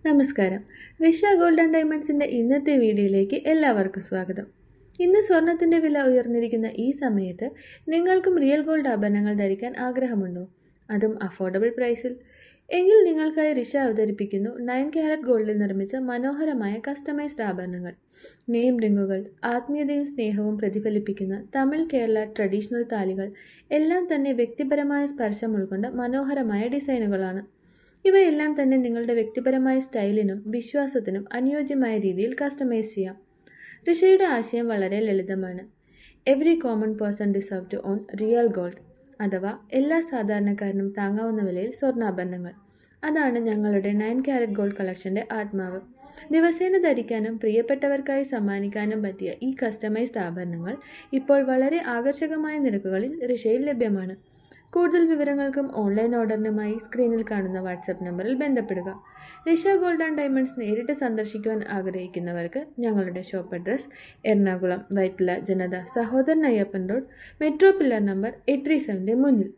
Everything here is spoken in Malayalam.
നമസ്കാരം. റിഷ ഗോൾഡ് ആൻഡ് ഡയമണ്ട്സിൻ്റെ ഇന്നത്തെ വീഡിയോയിലേക്ക് എല്ലാവർക്കും സ്വാഗതം. ഇന്ന് സ്വർണത്തിൻ്റെ വില ഉയർന്നിരിക്കുന്ന ഈ സമയത്ത് നിങ്ങൾക്കും റിയൽ ഗോൾഡ് ആഭരണങ്ങൾ ധരിക്കാൻ ആഗ്രഹമുണ്ടോ? അതും അഫോർഡബിൾ പ്രൈസിൽ? എങ്കിൽ നിങ്ങൾക്കായി റിഷ അവതരിപ്പിക്കുന്നു 9 ക്യാരറ്റ് ഗോൾഡിൽ നിർമ്മിച്ച മനോഹരമായ കസ്റ്റമൈസ്ഡ് ആഭരണങ്ങൾ. നെയിം റിങ്ങുകൾ, ആത്മീയതയും സ്നേഹവും പ്രതിഫലിപ്പിക്കുന്ന തമിഴ് കേരള ട്രഡീഷണൽ താലികൾ എല്ലാം തന്നെ വ്യക്തിപരമായ സ്പർശം ഉൾക്കൊണ്ട മനോഹരമായ ഡിസൈനുകളാണ്. ഇവയെല്ലാം തന്നെ നിങ്ങളുടെ വ്യക്തിപരമായ സ്റ്റൈലിനും വിശ്വാസത്തിനും അനുയോജ്യമായ രീതിയിൽ കസ്റ്റമൈസ് ചെയ്യാം. റിഷയുടെ ആശയം വളരെ ലളിതമാണ്. Every common person deserve to own real gold, അഥവാ എല്ലാ സാധാരണക്കാരനും താങ്ങാവുന്ന വിലയിൽ സ്വർണ്ണാഭരണങ്ങൾ. അതാണ് ഞങ്ങളുടെ 9 ക്യാരറ്റ് ഗോൾഡ് കളക്ഷൻ്റെ ആത്മാവ്. ദിവസേന ധരിക്കാനും പ്രിയപ്പെട്ടവർക്കായി സമ്മാനിക്കാനും പറ്റിയ ഈ കസ്റ്റമൈസ്ഡ് ആഭരണങ്ങൾ ഇപ്പോൾ വളരെ ആകർഷകമായ നിരക്കുകളിൽ റിഷയിൽ ലഭ്യമാണ്. കൂടുതൽ വിവരങ്ങൾക്കും ഓൺലൈൻ ഓർഡറിനുമായി സ്ക്രീനിൽ കാണുന്ന വാട്സപ്പ് നമ്പറിൽ ബന്ധപ്പെടുക. റിഷ ഗോൾഡ് ആൻഡ് ഡയമണ്ട്സ് നേരിട്ട് സന്ദർശിക്കുവാൻ ആഗ്രഹിക്കുന്നവർക്ക് ഞങ്ങളുടെ ഷോപ്പ് അഡ്രസ് എറണാകുളം വൈറ്റില ജനത Sahodaran Ayyappan road, metro pillar number 837 മുന്നിൽ.